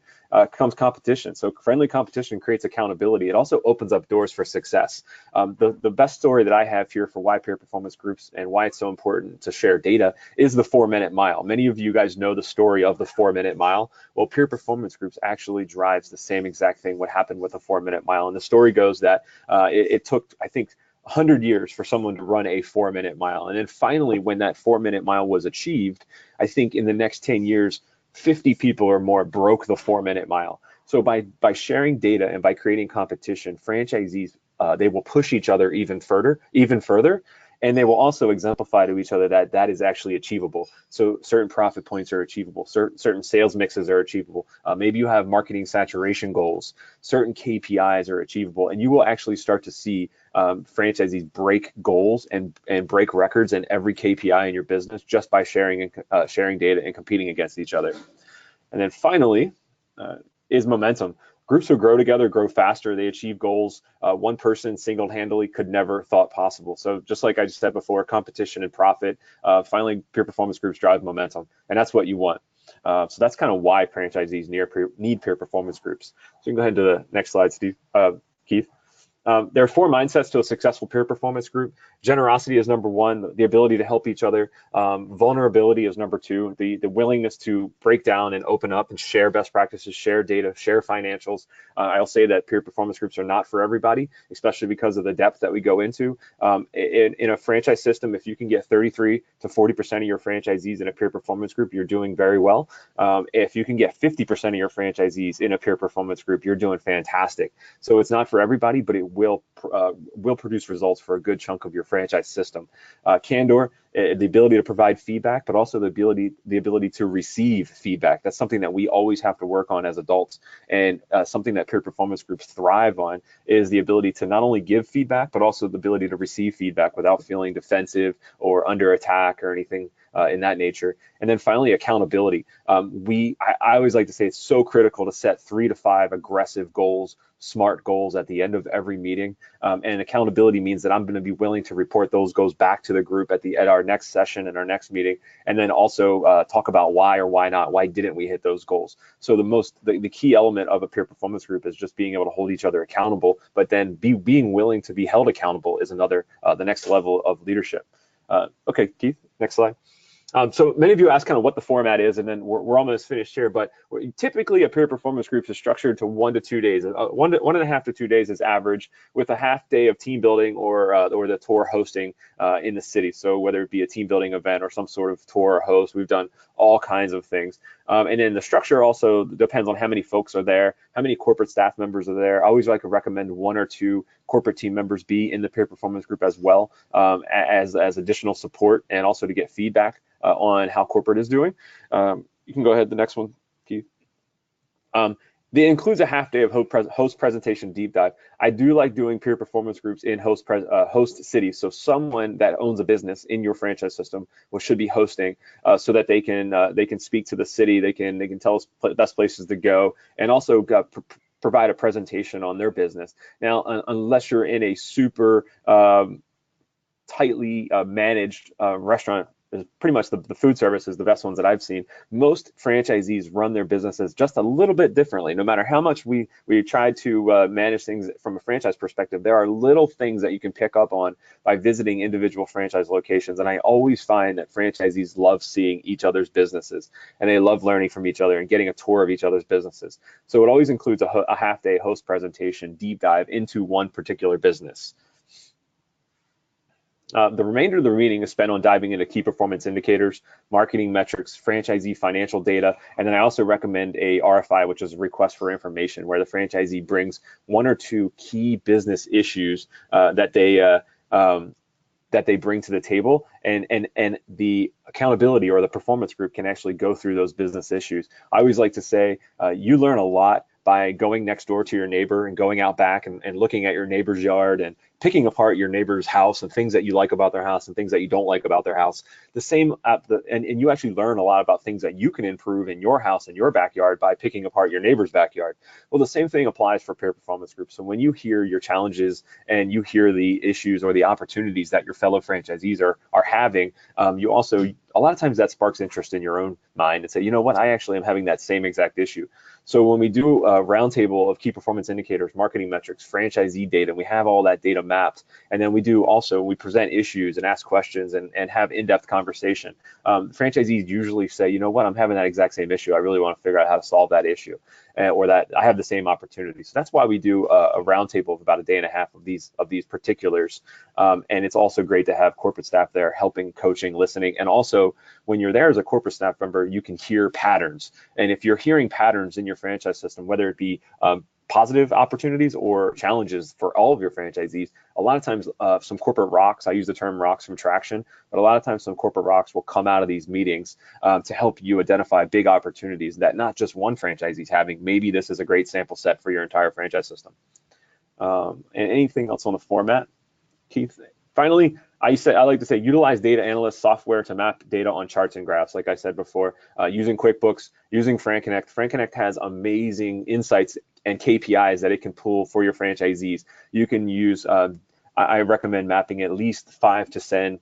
Comes competition. So friendly competition creates accountability. It also opens up doors for success. The best story that I have here for why peer performance groups and why it's so important to share data is the 4-minute mile. Many of you guys know the story of the 4-minute mile. Well, peer performance groups actually drives the same exact thing what happened with the 4-minute mile. And the story goes that it took, I think, 100 years for someone to run a 4-minute mile. And then finally, when that 4-minute mile was achieved, I think in the next 10 years, 50 people or more broke the 4-minute mile. So by sharing data and by creating competition, franchisees, they will push each other even further, and they will also exemplify to each other that that is actually achievable. So certain profit points are achievable, certain sales mixes are achievable. Maybe you have marketing saturation goals, certain KPIs are achievable, and you will actually start to see franchisees break goals and break records in every KPI in your business just by sharing data and competing against each other. And then finally is momentum. Groups who grow together grow faster. They achieve goals one person single-handedly could never thought possible. So just like I just said before, competition and profit, finally peer performance groups drive momentum, and that's what you want. So that's kind of why franchisees need peer performance groups. So you can go ahead to the next slide, Keith. There are 4 mindsets to a successful peer performance group. Generosity is number 1, the ability to help each other. Vulnerability is number 2, the willingness to break down and open up and share best practices, share data, share financials. I'll say that peer performance groups are not for everybody, especially because of the depth that we go into. In a franchise system, if you can get 33 to 40% of your franchisees in a peer performance group, you're doing very well. If you can get 50% of your franchisees in a peer performance group, you're doing fantastic. So it's not for everybody, but it will produce results for a good chunk of your franchise system. Candor, the ability to provide feedback, but also the ability to receive feedback. That's something that we always have to work on as adults, and something that peer performance groups thrive on is the ability to not only give feedback, but also the ability to receive feedback without feeling defensive or under attack or anything in that nature. And then finally, accountability. I always like to say it's so critical to set 3 to 5 aggressive goals, smart goals at the end of every meeting. And accountability means that I'm going to be willing to report those goals back to the group at our next session and our next meeting, and then also talk about why or why not, why didn't we hit those goals. So the key element of a peer performance group is just being able to hold each other accountable, but then being willing to be held accountable is the next level of leadership. Okay, Keith, next slide. So many of you ask kind of what the format is, and then we're almost finished here, but typically a peer performance group is structured to 1 to 2 days. 1.5 to 2 days is average, with a half day of team building or the tour hosting in the city. So whether it be a team building event or some sort of tour or host, we've done all kinds of things. And then the structure also depends on how many folks are there, how many corporate staff members are there. I always like to recommend 1 or 2 corporate team members be in the peer performance group as well, as additional support, and also to get feedback on how corporate is doing. You can go ahead to the next one, Keith. It includes a half day of host presentation deep dive. I do like doing peer performance groups in host cities. So someone that owns a business in your franchise system should be hosting, so that they can speak to the city. They can tell us best places to go, and also provide a presentation on their business. Now, unless you're in a super tightly managed restaurant pretty much the food service is the best ones that I've seen. Most franchisees run their businesses just a little bit differently. No matter how much we try to manage things from a franchise perspective, there are little things that you can pick up on by visiting individual franchise locations. And I always find that franchisees love seeing each other's businesses, and they love learning from each other and getting a tour of each other's businesses. So it always includes a half-day host presentation, deep dive into one particular business. The remainder of the meeting is spent on diving into key performance indicators, marketing metrics, franchisee financial data, and then I also recommend a RFI, which is a request for information, where the franchisee brings one or two key business issues that they bring to the table, and the accountability or the performance group can actually go through those business issues. I always like to say you learn a lot by going next door to your neighbor and going out back and looking at your neighbor's yard and picking apart your neighbor's house and things that you like about their house and things that you don't like about their house. The same, and you actually learn a lot about things that you can improve in your house and your backyard by picking apart your neighbor's backyard. Well, the same thing applies for peer performance groups. So when you hear your challenges and you hear the issues or the opportunities that your fellow franchisees are having, you also, a lot of times that sparks interest in your own mind and say, you know what, I actually am having that same exact issue. So when we do a roundtable of key performance indicators, marketing metrics, franchisee data, we have all that data mapped. And then we present issues and ask questions and have in-depth conversation. Franchisees usually say, you know what, I'm having that exact same issue. I really want to figure out how to solve that issue, or that I have the same opportunity. So that's why we do a roundtable of about a day and a half of these particulars. And it's also great to have corporate staff there helping, coaching, listening. And also when you're there as a corporate staff member, you can hear patterns. And if you're hearing patterns in your franchise system, whether it be positive opportunities or challenges for all of your franchisees, a lot of times some corporate rocks, I use the term rocks from traction, but a lot of times some corporate rocks will come out of these meetings to help you identify big opportunities that not just one franchisee is having. Maybe this is a great sample set for your entire franchise system. And anything else on the format, Keith? Finally, I like to say utilize data analyst software to map data on charts and graphs. Like I said before, using QuickBooks, using FranConnect. FranConnect has amazing insights and KPIs that it can pull for your franchisees. You can use, I recommend mapping at least 5 to 10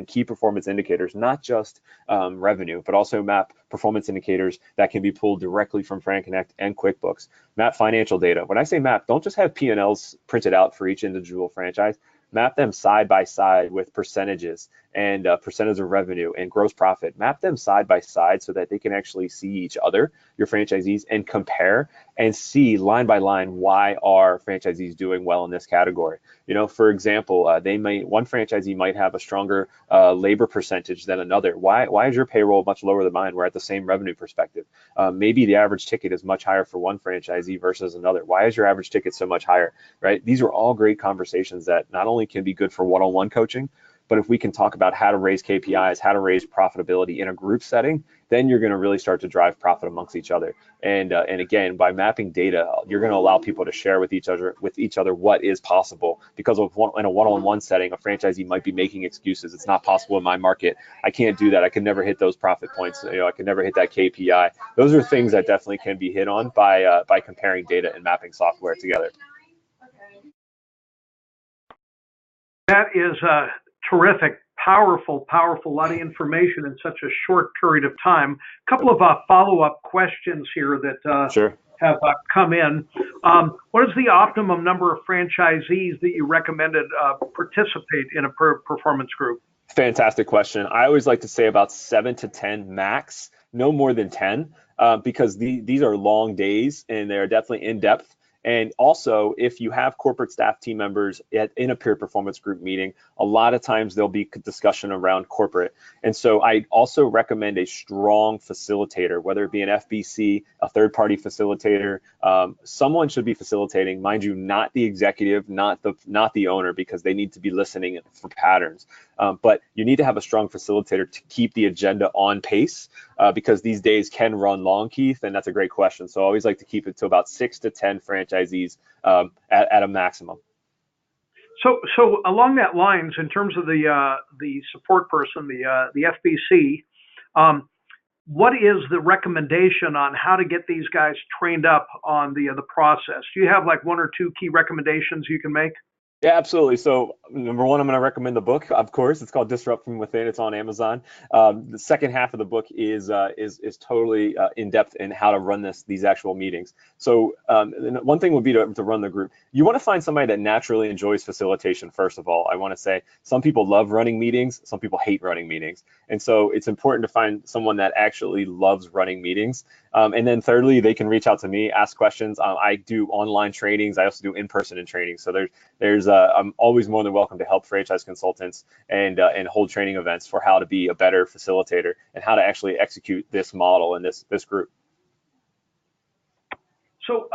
key performance indicators, not just revenue, but also map performance indicators that can be pulled directly from FranConnect and QuickBooks. Map financial data. When I say map, don't just have P&Ls printed out for each individual franchise. Map them side by side with percentages and percentage of revenue and gross profit. Map them side by side so that they can actually see each other, your franchisees, and compare and see line by line why are franchisees doing well in this category. You know, for example, one franchisee might have a stronger labor percentage than another. Why is your payroll much lower than mine? We're at the same revenue perspective. Maybe the average ticket is much higher for one franchisee versus another. Why is your average ticket so much higher, right? These are all great conversations that not only can be good for one-on-one coaching, but if we can talk about how to raise KPIs, how to raise profitability in a group setting, then you're going to really start to drive profit amongst each other. And again, by mapping data, you're going to allow people to share with each other what is possible. Because in a one-on-one setting, a franchisee might be making excuses. It's not possible in my market. I can't do that. I can never hit those profit points. I can never hit that KPI. Those are things that definitely can be hit on by comparing data and mapping software together. That is terrific, powerful, a lot of information in such a short period of time. A couple of follow-up questions here that Sure. have come in. What is the optimum number of franchisees that you recommended participate in a performance group? Fantastic question. I always like to say about 7 to 10 max, no more than 10, because these are long days and they're definitely in depth. And also, if you have corporate staff team members in a peer performance group meeting, a lot of times there'll be discussion around corporate. And so I also recommend a strong facilitator, whether it be an FBC, a third-party facilitator. Someone should be facilitating, mind you, not the executive, not the owner, because they need to be listening for patterns. But you need to have a strong facilitator to keep the agenda on pace, because these days can run long, Keith, and that's a great question. So I always like to keep it to about 6 to 10 franchisees at a maximum. So along that lines, in terms of the support person, the FBC, what is the recommendation on how to get these guys trained up on the process? Do you have like 1 or 2 key recommendations you can make? Yeah, absolutely. So, number one, I'm going to recommend the book. Of course, it's called Disrupt from Within. It's on Amazon. The second half of the book is totally in depth in how to run these actual meetings. So, and one thing would be to run the group. You want to find somebody that naturally enjoys facilitation. First of all, I want to say some people love running meetings, some people hate running meetings, and so it's important to find someone that actually loves running meetings. And then thirdly, they can reach out to me, ask questions. I do online trainings. I also do in-person trainings. So I'm always more than welcome to help franchise consultants and hold training events for how to be a better facilitator and how to actually execute this model in this group. So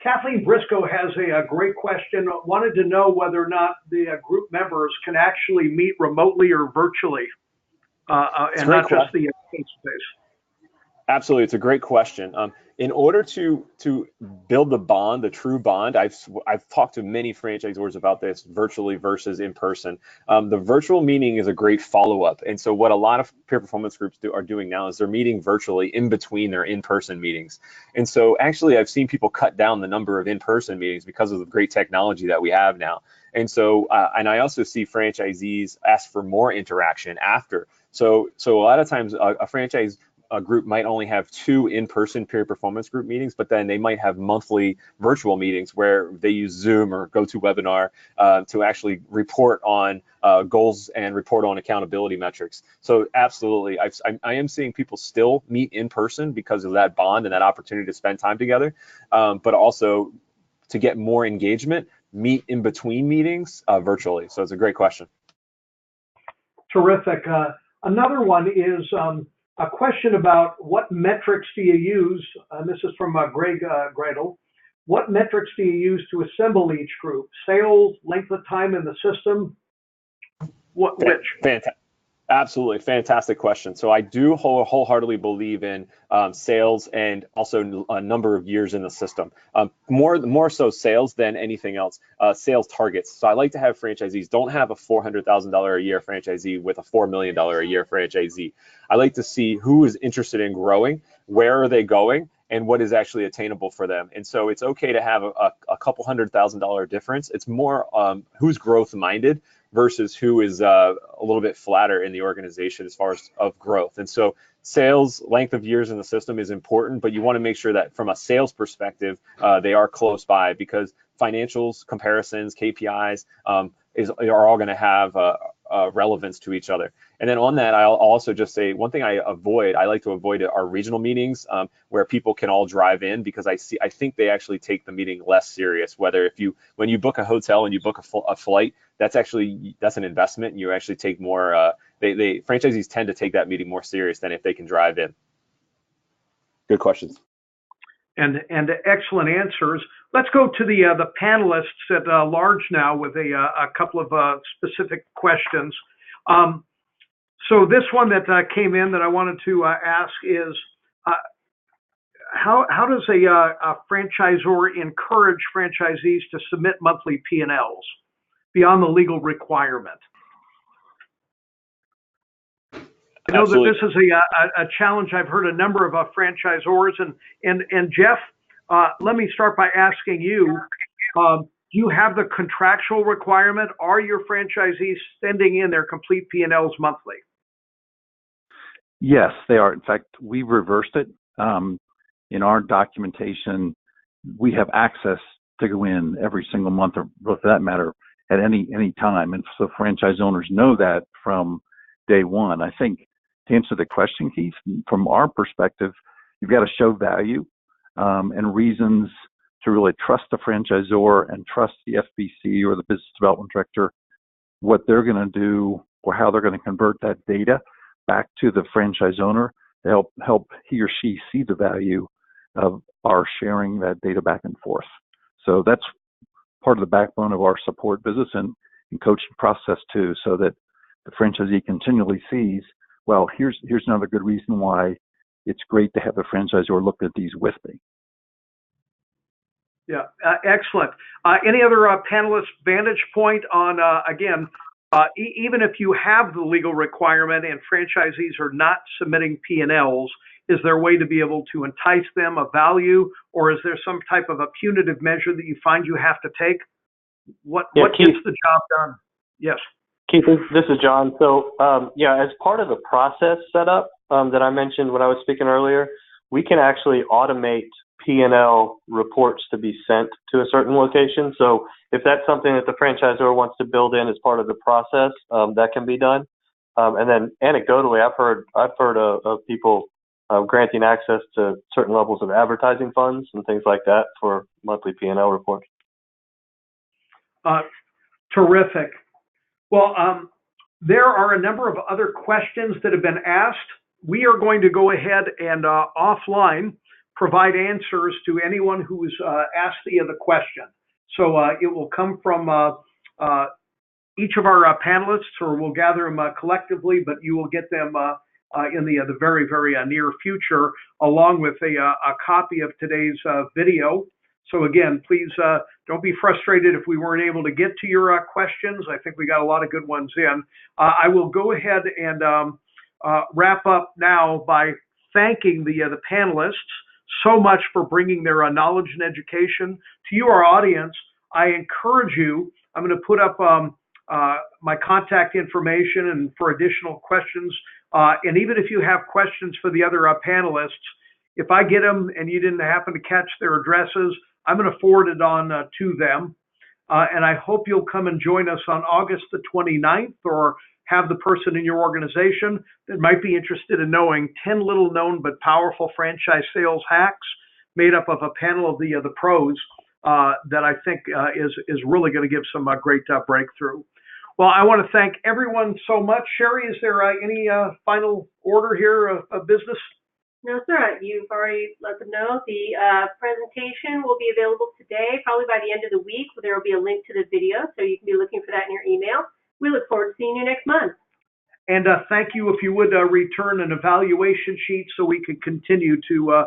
Kathleen Briscoe has a great question. Wanted to know whether or not the group members can actually meet remotely or virtually, and not just the face-to-face. Absolutely, it's a great question. In order to build the bond, the true bond, I've talked to many franchisors about this, virtually versus in person. The virtual meeting is a great follow-up, and so what a lot of peer performance groups are doing now is they're meeting virtually in between their in-person meetings. And so actually, I've seen people cut down the number of in-person meetings because of the great technology that we have now. And so, and I also see franchisees ask for more interaction after. So a lot of times, a franchise group might only have 2 in-person peer performance group meetings, but then they might have monthly virtual meetings where they use Zoom or GoToWebinar to actually report on goals and report on accountability metrics. So absolutely, I am seeing people still meet in person because of that bond and that opportunity to spend time together, but also to get more engagement, meet in between meetings virtually. So it's a great question. Terrific. Another one is a question about what metrics do you use, and this is from Greg Gradle. What metrics do you use to assemble each group? Sales, length of time in the system? Which? Fantastic. Absolutely, fantastic question. So I do wholeheartedly believe in sales and also a number of years in the system. More so sales than anything else. Sales targets. So I like to have franchisees don't have a $400,000 a year franchisee with a $4 million a year franchisee. I like to see who is interested in growing, where are they going, and what is actually attainable for them. And so it's okay to have a couple $100,000 difference. It's more who's growth minded versus who is a little bit flatter in the organization as far as of growth. And so sales, length of years in the system is important, but you want to make sure that from a sales perspective, they are close by, because financials, comparisons, KPIs are all going to have relevance to each other. And then on that, I'll also just say one thing I like to avoid are regional meetings where people can all drive in, because I think they actually take the meeting less serious. When you book a hotel and you book a flight, that's an investment, and you actually take more. Franchisees tend to take that meeting more serious than if they can drive in. Good questions. And excellent answers. Let's go to the panelists at large now with a couple of specific questions. So this one that came in that I wanted to ask is, how does a franchisor encourage franchisees to submit monthly P&Ls beyond the legal requirement? I know that this is a challenge I've heard a number of franchisors, and Jeff, let me start by asking you, do you have the contractual requirement? Are your franchisees sending in their complete P&Ls monthly? Yes, they are. In fact, we reversed it. In our documentation, we have access to go in every single month, or for that matter, at any time. And so franchise owners know that from day one. I think to answer the question, Keith, from our perspective, you've got to show value and reasons to really trust the franchisor and trust the FBC or the business development director, what they're going to do or how they're going to convert that data back to the franchise owner to help he or she see the value of our sharing that data back and forth. So that's part of the backbone of our support business and coaching process too, so that the franchisee continually sees, well, here's another good reason why it's great to have the franchisor look at these with me. Yeah, excellent. Any other panelist vantage point on, again, even if you have the legal requirement and franchisees are not submitting P&Ls, is there a way to be able to entice them, a value, or is there some type of a punitive measure that you find you have to take? what Keith, gets the job done? Yes. Keith, this is John. So, as part of the process setup that I mentioned when I was speaking earlier, we can actually automate P&L reports to be sent to a certain location. So if that's something that the franchisor wants to build in as part of the process, that can be done. And then anecdotally, I've heard of people granting access to certain levels of advertising funds and things like that for monthly P&L reports. Terrific. Well, there are a number of other questions that have been asked. We are going to go ahead and offline provide answers to anyone who's asked the question. So it will come from each of our panelists, or we'll gather them collectively, but you will get them in the very, very near future, along with a copy of today's video. So again, please don't be frustrated if we weren't able to get to your questions. I think we got a lot of good ones in. I will go ahead and wrap up now by thanking the panelists so much for bringing their knowledge and education to you, our audience. I encourage you, I'm going to put up my contact information and for additional questions. And even if you have questions for the other panelists, if I get them and you didn't happen to catch their addresses, I'm going to forward it on to them. And I hope you'll come and join us on August the 29th, or have the person in your organization that might be interested in knowing 10 little known but powerful franchise sales hacks, made up of a panel of the pros that I think is really going to give some great breakthrough. Well, I want to thank everyone so much. Sherry, is there any final order here of business? No, sir. You've already let them know. The presentation will be available today, probably by the end of the week. There will be a link to the video, so you can be looking for that in your email. We look forward to seeing you next month. And thank you, if you would return an evaluation sheet so we can continue to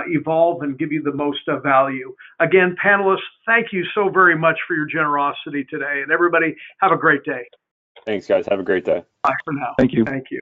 evolve and give you the most value. Again, panelists, thank you so very much for your generosity today. And everybody, have a great day. Thanks, guys. Have a great day. Bye for now. Thank you. Thank you.